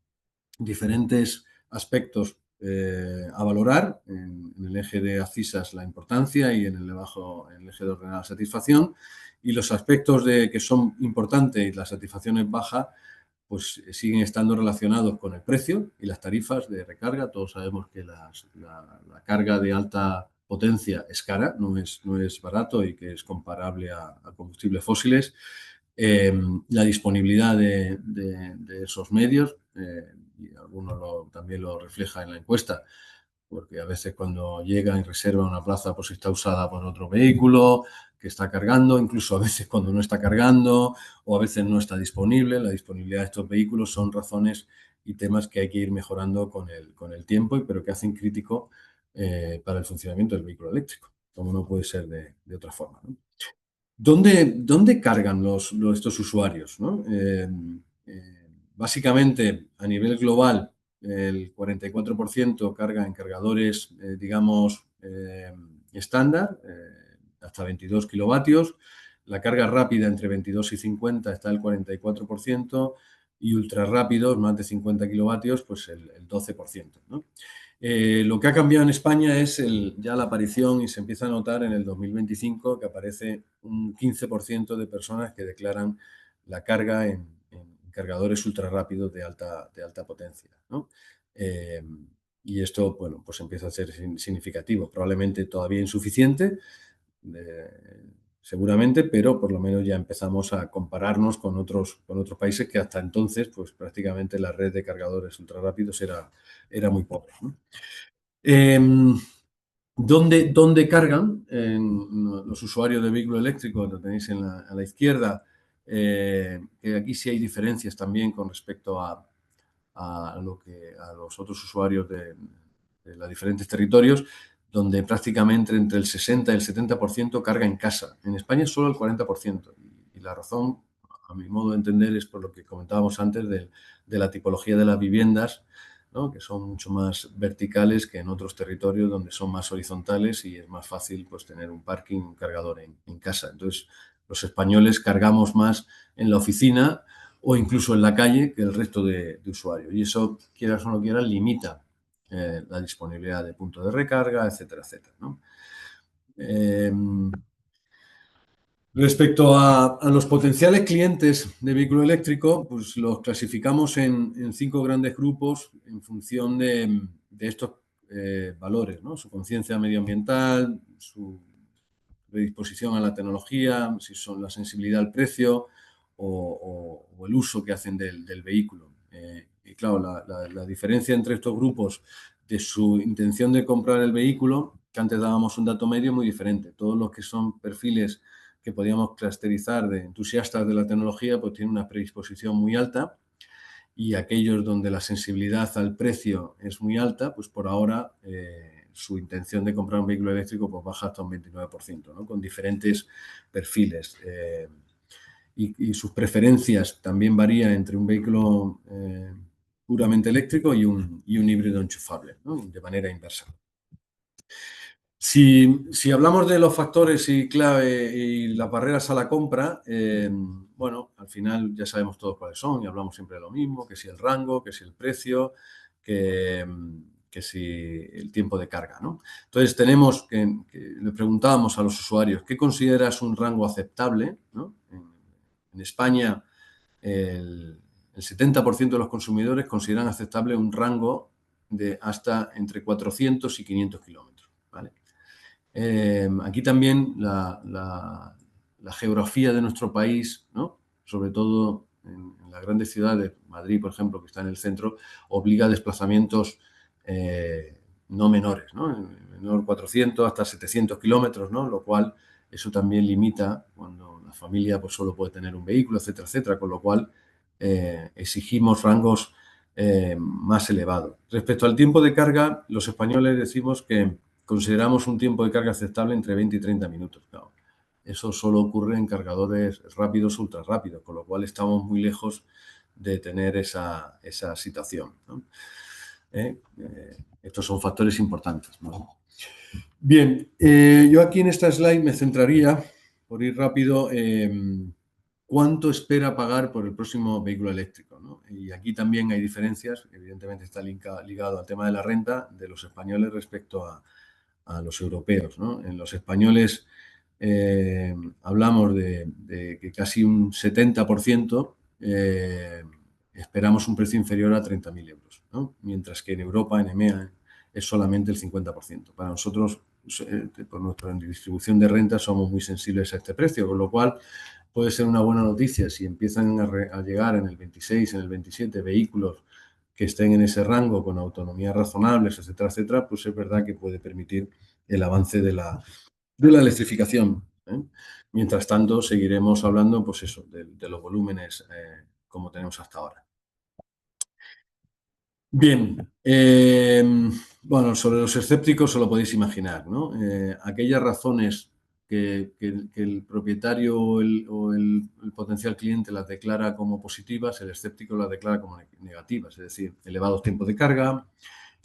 diferentes aspectos a valorar. En el eje de abscisas la importancia y en el de abajo en el eje de ordenada satisfacción. Y los aspectos que son importantes y la satisfacción es baja, pues siguen estando relacionados con el precio y las tarifas de recarga. Todos sabemos que la carga de alta potencia es cara, no es barato y que es comparable a combustibles fósiles. La disponibilidad de esos medios, y algunos también lo refleja en la encuesta, porque a veces cuando llega y reserva una plaza, pues está usada por otro vehículo que está cargando, incluso a veces cuando no está cargando o a veces no está disponible. La disponibilidad de estos vehículos son razones y temas que hay que ir mejorando con el tiempo, pero que hacen crítico para el funcionamiento del vehículo eléctrico, como no puede ser de otra forma, ¿no? ¿Dónde cargan estos usuarios, ¿no? Básicamente, a nivel global, el 44% carga en cargadores, digamos, estándar, hasta 22 kilovatios. La carga rápida entre 22 y 50 está el 44% y ultra rápidos, más de 50 kilovatios, pues el 12%, ¿no? Lo que ha cambiado en España es ya la aparición, y se empieza a notar en el 2025, que aparece un 15% de personas que declaran la carga en cargadores ultra rápidos de alta potencia, ¿no? Y esto, bueno, pues empieza a ser significativo, probablemente todavía insuficiente, seguramente, pero por lo menos ya empezamos a compararnos con otros países que hasta entonces, pues prácticamente la red de cargadores ultra rápidos era muy pobre, ¿no? ¿Dónde cargan los usuarios de vehículo eléctrico? Lo tenéis a la izquierda, que aquí sí hay diferencias también con respecto a los otros usuarios de los diferentes territorios, donde prácticamente entre el 60 y el 70% carga en casa. En España solo el 40%. Y la razón, a mi modo de entender, es por lo que comentábamos antes de la tipología de las viviendas, ¿no? Que son mucho más verticales que en otros territorios donde son más horizontales y es más fácil, pues, tener un parking, un cargador en casa. Entonces, los españoles cargamos más en la oficina o incluso en la calle que el resto de usuarios. Y eso, quieras o no quieras, limita la disponibilidad de puntos de recarga, etcétera, etcétera, ¿no? Respecto a los potenciales clientes de vehículo eléctrico, pues los clasificamos en 5 grandes grupos en función de estos valores, ¿no? Su conciencia medioambiental, su predisposición a la tecnología, si son la sensibilidad al precio o el uso que hacen del vehículo. Y claro, la diferencia entre estos grupos de su intención de comprar el vehículo, que antes dábamos un dato medio, muy diferente. Todos los que son perfiles que podíamos clusterizar de entusiastas de la tecnología, pues tienen una predisposición muy alta, y aquellos donde la sensibilidad al precio es muy alta, pues por ahora su intención de comprar un vehículo eléctrico pues baja hasta un 29%, ¿no? Con diferentes perfiles. Y sus preferencias también varían entre un vehículo puramente eléctrico y un híbrido enchufable, ¿no? De manera inversa. Si hablamos de los factores y clave y las barreras a la compra, bueno, al final ya sabemos todos cuáles son y hablamos siempre de lo mismo, que si el rango, que si el precio, que si el tiempo de carga, ¿no? Entonces que le preguntábamos a los usuarios, ¿qué consideras un rango aceptable? ¿No? En España, el 70% de los consumidores consideran aceptable un rango de hasta entre 400 y 500 kilómetros, ¿vale? Aquí también la geografía de nuestro país, ¿no? Sobre todo en las grandes ciudades, Madrid, por ejemplo, que está en el centro, obliga a desplazamientos no menores, ¿no? Menor 400 hasta 700 kilómetros, ¿no? Lo cual eso también limita cuando la familia pues, solo puede tener un vehículo, etcétera, etcétera, con lo cual exigimos rangos más elevados. Respecto al tiempo de carga, los españoles decimos que consideramos un tiempo de carga aceptable entre 20 y 30 minutos. Claro. Eso solo ocurre en cargadores rápidos, ultra rápidos, con lo cual estamos muy lejos de tener esa situación, ¿no? Estos son factores importantes, ¿no? Bien, yo aquí en esta slide me centraría, por ir rápido, cuánto espera pagar por el próximo vehículo eléctrico, ¿no? Y aquí también hay diferencias, evidentemente está ligado al tema de la renta de los españoles respecto a los europeos, ¿no? En los españoles hablamos de que casi un 70% esperamos un precio inferior a 30.000 euros, ¿no? Mientras que en Europa, en EMEA, es solamente el 50%. Para nosotros, por nuestra distribución de renta, somos muy sensibles a este precio, con lo cual puede ser una buena noticia si empiezan a llegar en el 26, en el 27 vehículos que estén en ese rango con autonomías razonables, etcétera, etcétera, pues es verdad que puede permitir el avance de la electrificación, ¿eh? Mientras tanto, seguiremos hablando, pues eso, de los volúmenes como tenemos hasta ahora. Bien, bueno, sobre los escépticos os lo podéis imaginar, ¿no? Aquellas razones que el propietario o el potencial cliente las declara como positivas, el escéptico las declara como negativas, es decir, elevados tiempos de carga,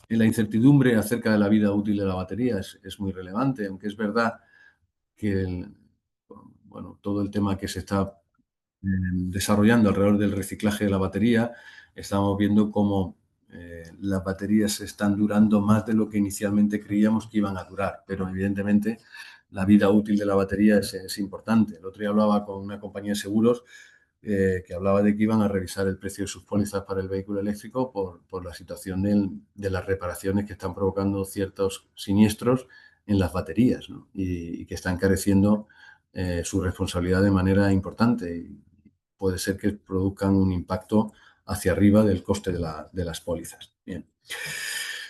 la incertidumbre acerca de la vida útil de la batería es muy relevante, aunque es verdad que bueno, todo el tema que se está desarrollando alrededor del reciclaje de la batería, estamos viendo cómo las baterías están durando más de lo que inicialmente creíamos que iban a durar, pero evidentemente la vida útil de la batería es importante. El otro día hablaba con una compañía de seguros que hablaba de que iban a revisar el precio de sus pólizas para el vehículo eléctrico por la situación de las reparaciones que están provocando ciertos siniestros en las baterías, ¿no? Y que están encareciendo su responsabilidad de manera importante. Y puede ser que produzcan un impacto hacia arriba del coste de las pólizas. Bien.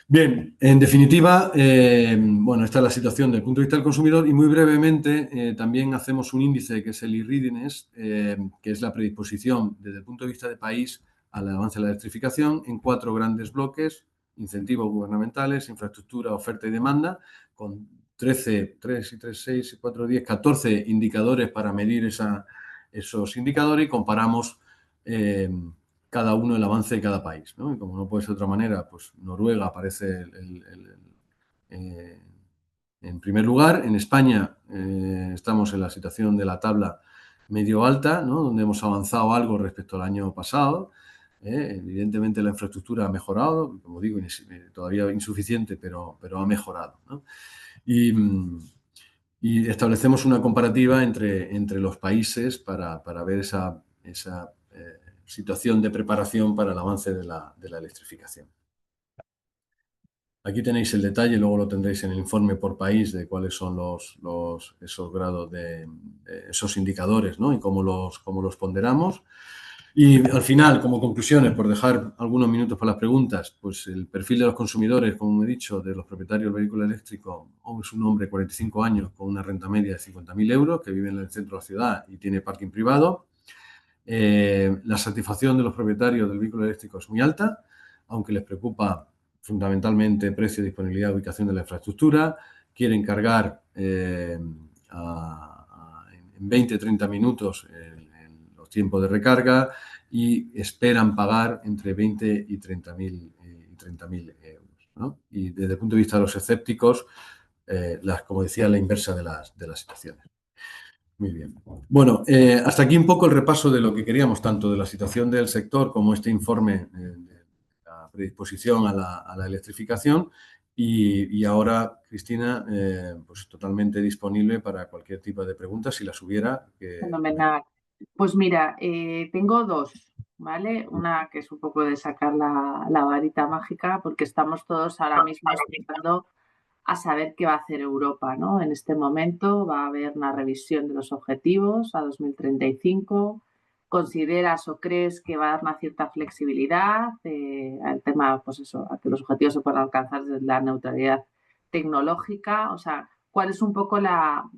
Bien, en definitiva, bueno, esta es la situación desde el punto de vista del consumidor y muy brevemente también hacemos un índice que es el e-readiness, que es la predisposición desde el punto de vista de país al avance de la electrificación en 4 grandes bloques: incentivos gubernamentales, infraestructura, oferta y demanda, con 13, 3 y 3, 6 y 4, 10, 14 indicadores para medir esos indicadores y comparamos cada uno el avance de cada país, ¿no? Y como no puede ser de otra manera, pues Noruega aparece en primer lugar. En España estamos en la situación de la tabla medio alta, ¿no? Donde hemos avanzado algo respecto al año pasado. Evidentemente la infraestructura ha mejorado, como digo, todavía insuficiente, pero ha mejorado, ¿no? Y establecemos una comparativa entre los países para ver esa situación de preparación para el avance de la electrificación. Aquí tenéis el detalle, luego lo tendréis en el informe por país de cuáles son esos grados esos indicadores, ¿no? Y cómo los ponderamos. Y al final, como conclusiones, por dejar algunos minutos para las preguntas, pues el perfil de los consumidores, como he dicho, de los propietarios del vehículo eléctrico, es un hombre de 45 años con una renta media de 50.000 euros que vive en el centro de la ciudad y tiene parking privado. La satisfacción de los propietarios del vehículo eléctrico es muy alta, aunque les preocupa fundamentalmente precio, disponibilidad, ubicación de la infraestructura. Quieren cargar en 20-30 minutos en los tiempos de recarga y esperan pagar entre 20 y 30.000 euros, ¿no? Y desde el punto de vista de los escépticos, como decía, la inversa de las situaciones. Muy bien. Bueno, hasta aquí un poco el repaso de lo que queríamos, tanto de la situación del sector como este informe de la predisposición a la electrificación. Y ahora, Cristina, pues totalmente disponible para cualquier tipo de preguntas, si las hubiera. Fenomenal. Pues mira, tengo dos, ¿vale? Una que es un poco de sacar la varita mágica, porque estamos todos ahora mismo esperando a saber qué va a hacer Europa, ¿no? En este momento va a haber una revisión de los objetivos a 2035. ¿Consideras o crees que va a dar una cierta flexibilidad al tema, pues eso, a que los objetivos se puedan alcanzar desde la neutralidad tecnológica? O sea, ¿cuál es un poco la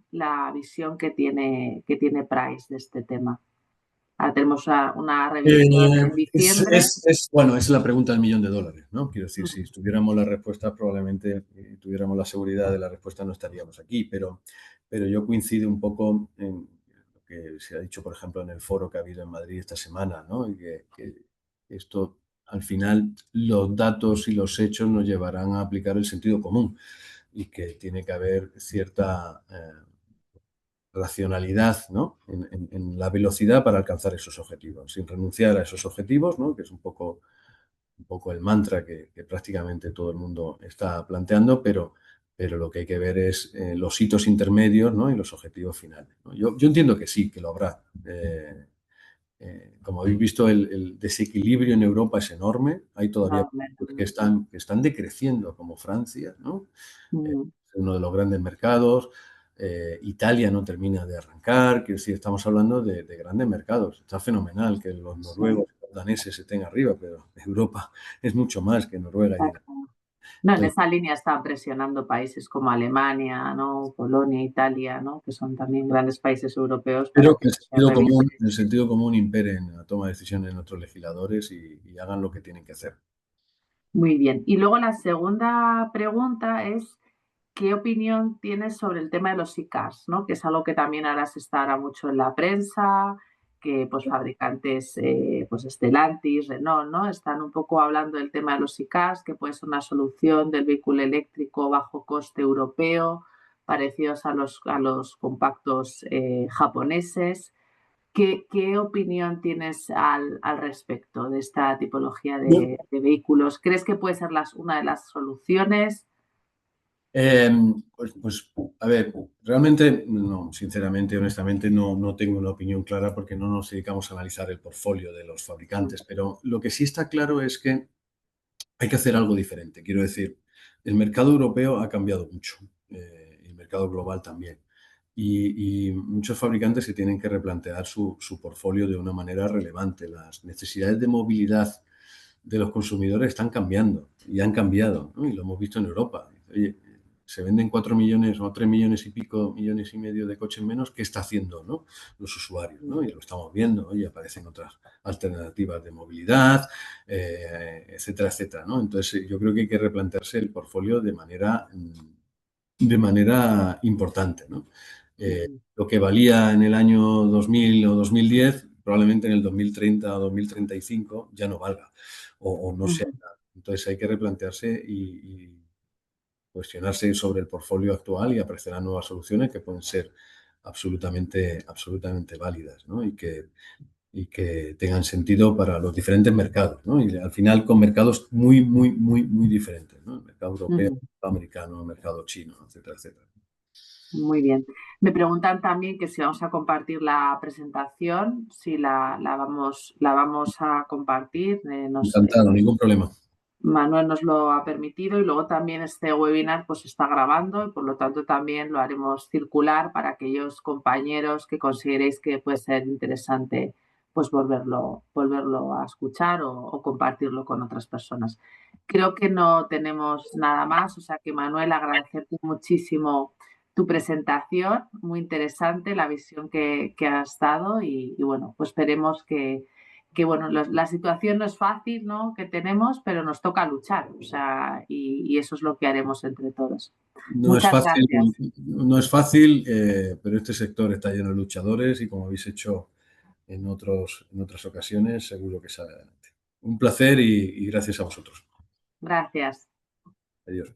visión que tiene Price de este tema? Ahora tenemos una revisión en diciembre. Bueno, es la pregunta del millón de dólares, ¿no? Quiero decir, si tuviéramos la respuesta, probablemente tuviéramos la seguridad de la respuesta, no estaríamos aquí, pero yo coincido un poco en lo que se ha dicho, por ejemplo, en el foro que ha habido en Madrid esta semana, ¿no? Y que esto, al final, los datos y los hechos nos llevarán a aplicar el sentido común y que tiene que haber cierta racionalidad, ¿no? En la velocidad para alcanzar esos objetivos, sin renunciar a esos objetivos, ¿no? Que es un poco el mantra que prácticamente todo el mundo está planteando, pero lo que hay que ver es los hitos intermedios, ¿no? Y los objetivos finales, ¿no? Yo entiendo que sí, que lo habrá. Como habéis visto, el desequilibrio en Europa es enorme. Hay todavía países que están decreciendo, como Francia, ¿no? Es uno de los grandes mercados. Italia no termina de arrancar. Quiero decir, estamos hablando de grandes mercados. Está fenomenal que los noruegos y los daneses estén arriba, pero Europa es mucho más que Noruega y Dinamarca. No, en esa línea están presionando países como Alemania, ¿no? Polonia, Italia, ¿no? Que son también grandes países europeos para Espero que que se revise. el sentido común impere en la toma de decisiones de nuestros legisladores y hagan lo que tienen que hacer. Muy bien. Y luego la segunda pregunta es, ¿qué opinión tienes sobre el tema de los ICAs, ¿no? Que es algo que también ahora se está ahora mucho en la prensa, que pues fabricantes, pues Stellantis, Renault, ¿no? Están un poco hablando del tema de los ICAs, que puede ser una solución del vehículo eléctrico bajo coste europeo, parecidos a los compactos japoneses. ¿Qué opinión tienes al respecto de esta tipología de vehículos? ¿Crees que puede ser una de las soluciones? A ver, realmente, no, sinceramente, honestamente, no tengo una opinión clara porque no nos dedicamos a analizar el portfolio de los fabricantes, pero lo que sí está claro es que hay que hacer algo diferente. Quiero decir, el mercado europeo ha cambiado mucho, el mercado global también. Y muchos fabricantes se tienen que replantear su portfolio de una manera relevante. Las necesidades de movilidad de los consumidores están cambiando y han cambiado, ¿no? Y lo hemos visto en Europa. Oye, se venden 4 millones o 3 millones y pico, millones y medio de coches menos. ¿Qué está haciendo, ¿no? Los usuarios, ¿no? Y lo estamos viendo. Oye, aparecen otras alternativas de movilidad, etcétera, etcétera, ¿no? Entonces, yo creo que hay que replantearse el portfolio de manera importante, ¿no? Lo que valía en el año 2000 o 2010, probablemente en el 2030 o 2035 ya no valga o no sea nada. Entonces hay que replantearse y cuestionarse sobre el portfolio actual y aparecerán nuevas soluciones que pueden ser absolutamente válidas, ¿no? Y que tengan sentido para los diferentes mercados, ¿no? Y al final con mercados muy diferentes, ¿no? El mercado europeo, el mercado americano, el mercado chino, etcétera, etcétera. Muy bien. Me preguntan también que si vamos a compartir la presentación, si la vamos a compartir. Encantado, ningún problema. Manuel nos lo ha permitido y luego también este webinar pues se está grabando y por lo tanto también lo haremos circular para aquellos compañeros que consideréis que puede ser interesante pues volverlo a escuchar o compartirlo con otras personas. Creo que no tenemos nada más, o sea que Manuel, agradecerte muchísimo tu presentación, muy interesante la visión que has dado y bueno, pues esperemos que bueno, la situación no es fácil, ¿no? Que tenemos, pero nos toca luchar, o sea, y eso es lo que haremos entre todos. No es Muchas fácil, gracias. no es fácil, pero este sector está lleno de luchadores y como habéis hecho en otras ocasiones, seguro que sale adelante. Un placer y gracias a vosotros. Gracias. Adiós.